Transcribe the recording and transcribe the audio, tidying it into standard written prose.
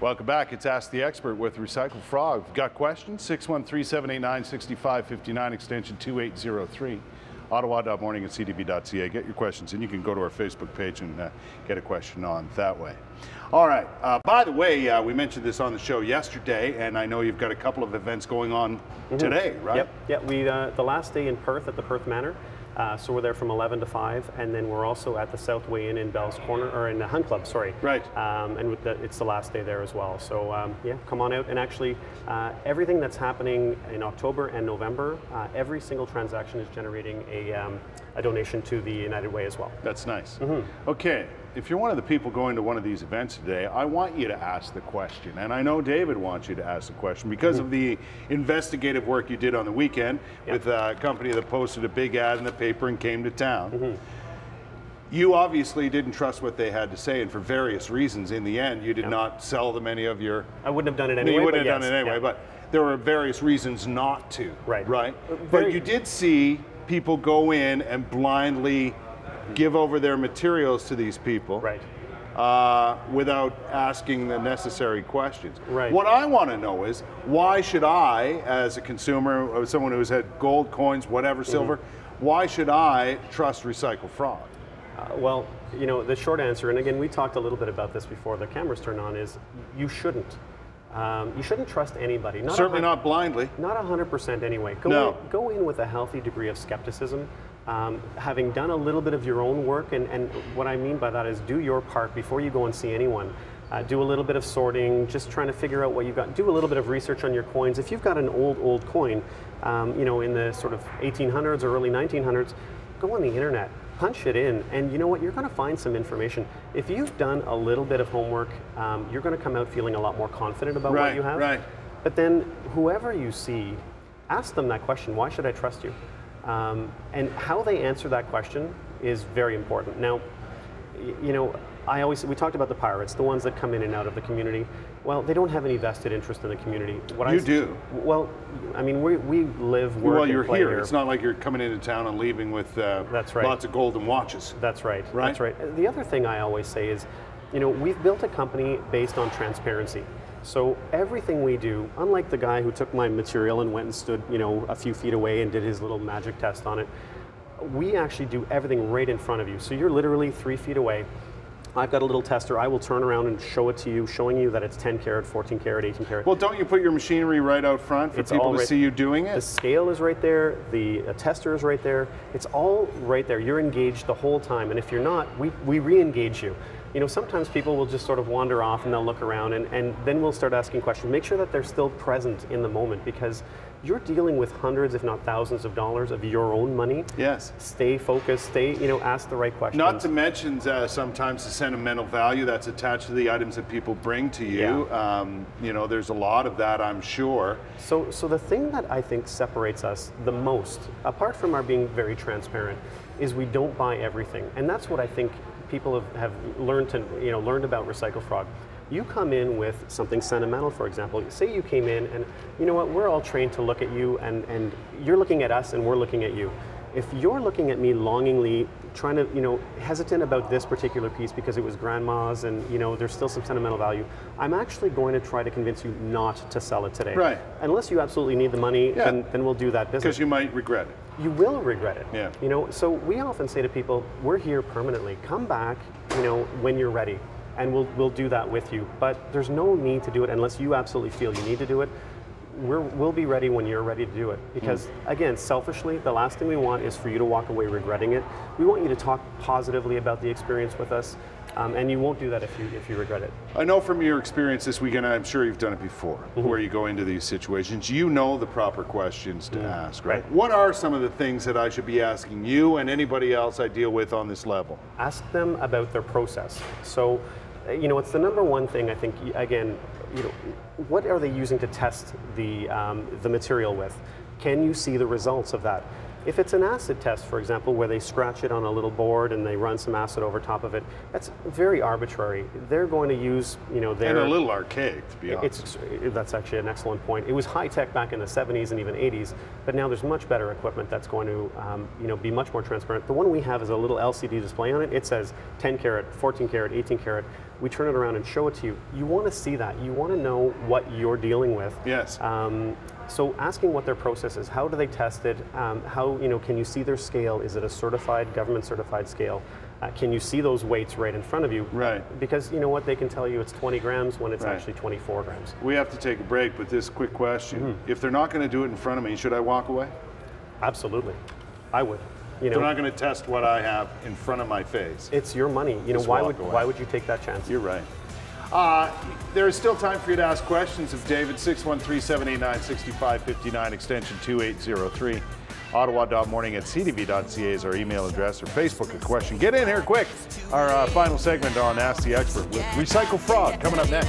Welcome back. It's Ask the Expert with Recycle Frog. If you've got questions, 613-789-6559, extension 2803. Ottawa.morning@ctv.ca. Get your questions in. You can go to our Facebook page and get a question on that way. All right. By the way, we mentioned this on the show yesterday, and I know you've got a couple of events going on today, right? Yep. Yeah, we the last day in Perth at the Perth Manor. So we're there from 11 to 5, and then we're also at the Southway Inn in Bell's Corner, or in the Hunt Club, sorry. Right. And it's the last day there as well. So yeah, come on out. And actually, everything that's happening in October and November, every single transaction is generating a donation to the United Way as well. That's nice. Okay, if you're one of the people going to one of these events today, I want you to ask the question. And I know David wants you to ask the question because of the investigative work you did on the weekend with a company that posted a big ad in the paper and came to town. You obviously didn't trust what they had to say, and for various reasons, in the end, you did not sell them any of your... I wouldn't have done it anyway. You wouldn't have done it anyway, but there were various reasons not to. Right. But you did see people go in and blindly give over their materials to these people without asking the necessary questions. What I want to know is, why should I, as a consumer, or someone who's had gold coins, whatever, silver, why should I trust Recycle Frog? Well, you know, the short answer, and again, we talked a little bit about this before the cameras turned on, is you shouldn't. You shouldn't trust anybody. Certainly not blindly. Not 100% anyway. Go in with a healthy degree of skepticism. Having done a little bit of your own work, and what I mean by that is do your part before you go and see anyone. Do a little bit of sorting, just trying to figure out what you've got. Do a little bit of research on your coins. If you've got an old coin, you know, in the sort of 1800s or early 1900s, go on the internet, punch it in, and you know what, you're going to find some information. If you've done a little bit of homework, you're going to come out feeling a lot more confident about what you have. But then whoever you see, ask them that question, why should I trust you? And how they answer that question is very important. Now, you know, we talked about the pirates, the ones that come in and out of the community. Well, they don't have any vested interest in the community. You do. Well, I mean, we live, work, and you're play here. It's not like you're coming into town and leaving with lots of golden watches. That's right. That's right. The other thing I always say is, you know, we've built a company based on transparency. So everything we do, unlike the guy who took my material and went and stood, you know, a few feet away and did his little magic test on it, we actually do everything right in front of you. So you're literally 3 feet away. I've got a little tester. I will turn around and show it to you, showing you that it's 10 karat, 14 karat, 18 karat. Well, don't you put your machinery right out front for people to see you doing it? The scale is right there. The tester is right there. It's all right there. You're engaged the whole time. And if you're not, we re-engage you. You know, sometimes people will just sort of wander off and they'll look around, and then we'll start asking questions. Make sure that they're still present in the moment, because you're dealing with hundreds, if not thousands of dollars of your own money. Yes. Stay focused, you know, ask the right questions. Not to mention sometimes the sentimental value that's attached to the items that people bring to you. You know, there's a lot of that, I'm sure. So the thing that I think separates us the most, apart from our being very transparent, is we don't buy everything. And that's what I think people have learned about Recycle Frog. You come in with something sentimental, for example. Say you came in and, you know what, we're all trained to look at you, and you're looking at us and we're looking at you. If you're looking at me longingly, trying to, you know, hesitant about this particular piece because it was grandma's and, you know, there's still some sentimental value, I'm actually going to try to convince you not to sell it today. Right. Unless you absolutely need the money, then we'll do that business. Because you might regret it. You will regret it. Yeah. You know, so we often say to people, we're here permanently. Come back, you know, when you're ready, and we'll do that with you. But there's no need to do it unless you absolutely feel you need to do it. We'll be ready when you're ready to do it. Because again, selfishly, the last thing we want is for you to walk away regretting it. We want you to talk positively about the experience with us. And you won't do that if you regret it. I know from your experience this weekend, I'm sure you've done it before, where you go into these situations, you know the proper questions to ask, right? What are some of the things that I should be asking you and anybody else I deal with on this level? Ask them about their process. So, you know, it's the number one thing I think, again, you know, what are they using to test the material with? Can you see the results of that? If it's an acid test, for example, where they scratch it on a little board and they run some acid over top of it, that's very arbitrary. They're going to use, you know, their... And a little archaic, to be honest. That's actually an excellent point. It was high-tech back in the 70s and even 80s, but now there's much better equipment that's going to, you know, be much more transparent. The one we have is a little LCD display on it. It says 10 karat, 14 karat, 18 karat. we turn it around and show it to you. You want to see that. You want to know what you're dealing with. Yes. So asking what their process is, how do they test it? How, you know, can you see their scale? Is it a certified, government certified scale? Can you see those weights right in front of you? Right. Because you know what, they can tell you it's 20 grams when it's actually 24 grams. We have to take a break, but this quick question. If they're not going to do it in front of me, should I walk away? Absolutely. I would. You know, they're not going to test what I have in front of my face. It's your money. You know, why would you take that chance? You're right. There is still time for you to ask questions of David. 613-789-6559, extension 2803. Ottawa.morning@ctv.ca is our email address, or Facebook a question. Get in here quick. Our final segment on Ask the Expert with Recycle Fraud coming up next.